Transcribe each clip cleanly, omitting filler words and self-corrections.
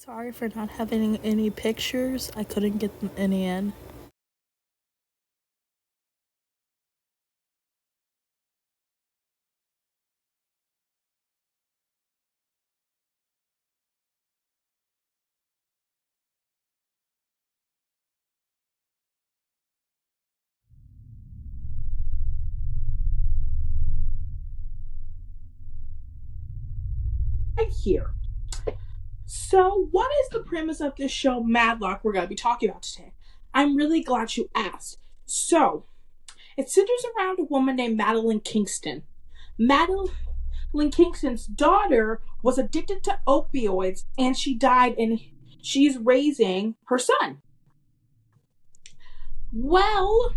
Sorry for not having any pictures. I couldn't get any in. Right here. So, what is the premise of this show, Matlock, we're going to be talking about today? I'm really glad you asked. So, it centers around a woman named Madeline Kingston. Madeline Kingston's daughter was addicted to opioids and she died, and she's raising her son. Well,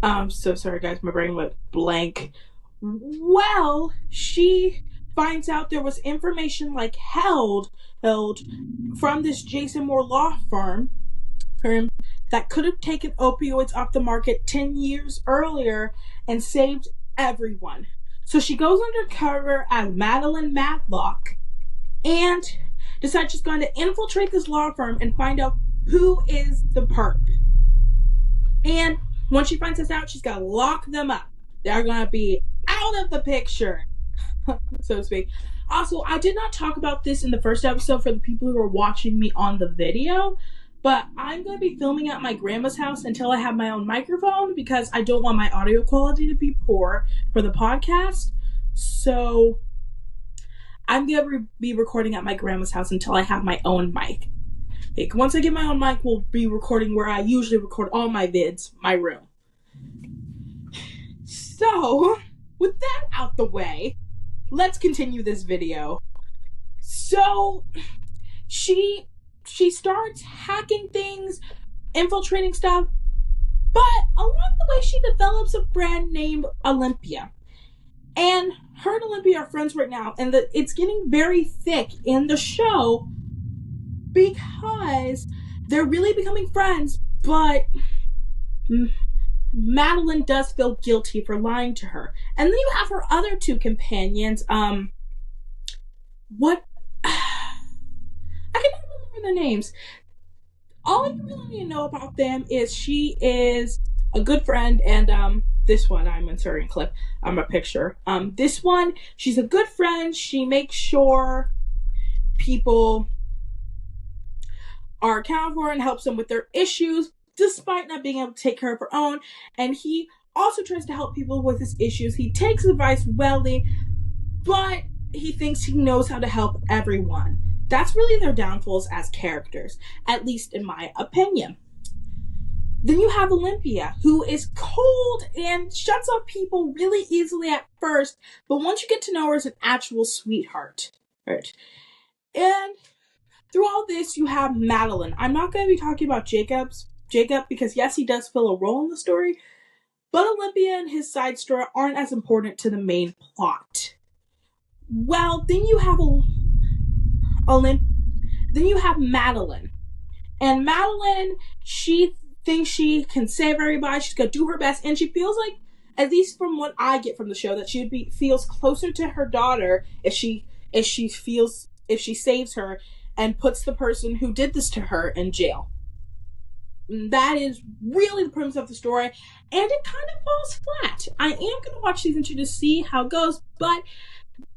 I'm so sorry, guys. My brain went blank. Well, she finds out there was information held from this Jason Moore law firm that could have taken opioids off the market 10 years earlier and saved everyone. So she goes undercover as Madeline Matlock and decides she's going to infiltrate this law firm and find out who is the perp. And once she finds this out, she's got to lock them up. They're going to be out of the picture, so to speak. Also, I did not talk about this in the first episode for the people who are watching me on the video, but I'm going to be filming at my grandma's house until I have my own microphone because I don't want my audio quality to be poor for the podcast. So I'm going to be recording at my grandma's house until I have my own mic. Once I get my own mic, we'll be recording where I usually record all my vids, my room. So, with that out the way, let's continue this video. So, she starts hacking things, infiltrating stuff, but along the way she develops a friend named Olympia. And her and Olympia are friends right now, and it's getting very thick in the show because they're really becoming friends, but Madeline does feel guilty for lying to her. And then you have her other two companions. I cannot remember their names. All you really need to know about them is she is a good friend, and this one, I'm inserting a clip, a picture. This one, she's a good friend. She makes sure people are accounted for and helps them with their issues, despite not being able to take care of her own. And he also tries to help people with his issues. He takes advice wellly, but he thinks he knows how to help everyone. That's really their downfalls as characters, at least in my opinion. Then you have Olympia, who is cold and shuts off people really easily at first, but once you get to know her, is an actual sweetheart. Right. And through all this, you have Madeline. I'm not going to be talking about Jacob because yes, he does fill a role in the story, but Olympia and his side story aren't as important to the main plot. Well, then you have then you have Madeline. And Madeline, she thinks she can save everybody. She's going to do her best, and she feels like, at least from what I get from the show, that she feels closer to her daughter if she saves her and puts the person who did this to her in jail. That is really the premise of the story, and it kind of falls flat. I am going to watch season 2 to see how it goes, but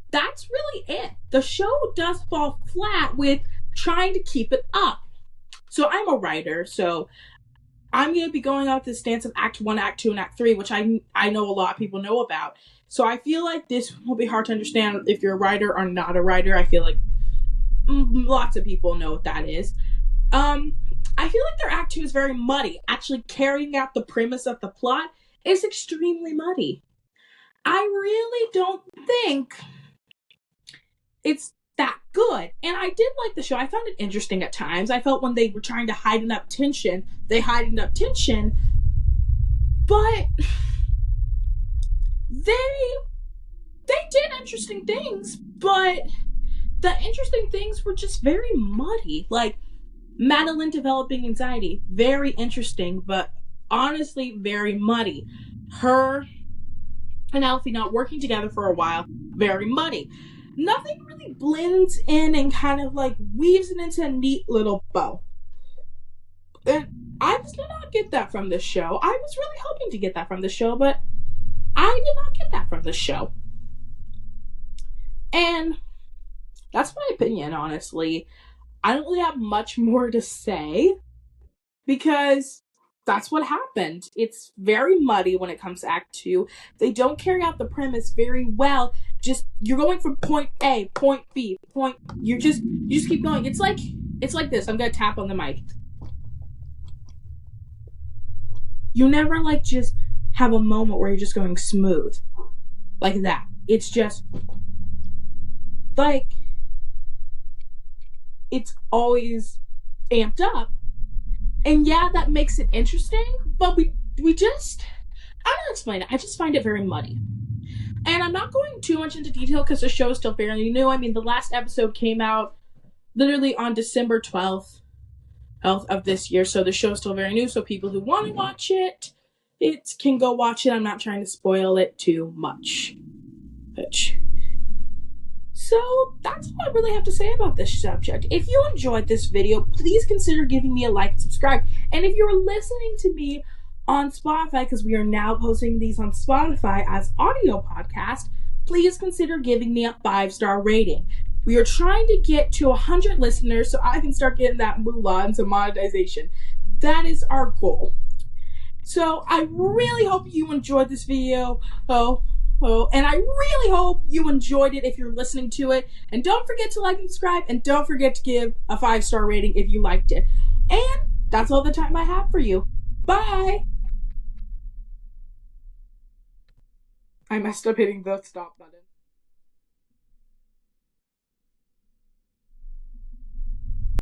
that's really it. The show does fall flat with trying to keep it up. So I'm a writer, so I'm going to be going out this stance of Act 1, Act 2, and Act 3, which I know a lot of people know about. So I feel like this will be hard to understand if you're a writer or not a writer. I feel like lots of people know what that is. I feel like their Act 2 is very muddy. Actually carrying out the premise of the plot is extremely muddy. I really don't think it's that good. And I did like the show. I found it interesting at times. I felt when they were trying to heighten up tension, but they did interesting things, but the interesting things were just very muddy. Like Madeline developing anxiety, very interesting, but honestly very muddy. Her and Alfie not working together for a while, very muddy. Nothing really really blends in and kind of like weaves it into a neat little bow. And I just did not get that from this show. I was really hoping to get that from the show, but I did not get that from the show. And that's my opinion, honestly. I don't really have much more to say because that's what happened. It's very muddy when it comes to Act 2. They don't carry out the premise very well. Just you're going from point A, point B, point you just keep going. It's like this. I'm gonna tap on the mic. You never like just have a moment where you're just going smooth. Like that. It's just like it's always amped up. And yeah, that makes it interesting, but we just I don't know how to explain it. I just find it very muddy. And I'm not going too much into detail because the show is still fairly new. I mean, the last episode came out literally on December 12th of this year, so the show is still very new. So people who want to watch it can go watch it. I'm not trying to spoil it too much. So that's all I really have to say about this subject. If you enjoyed this video, please consider giving me a like and subscribe. And if you're listening to me on Spotify, because we are now posting these on Spotify as audio podcast, please consider giving me a 5-star rating. We are trying to get to 100 listeners so I can start getting that moolah and some monetization. That is our goal. So I really hope you enjoyed this video. And I really hope you enjoyed it if you're listening to it. And don't forget to like and subscribe. And don't forget to give a 5-star rating if you liked it. And that's all the time I have for you. Bye! I messed up hitting the stop button.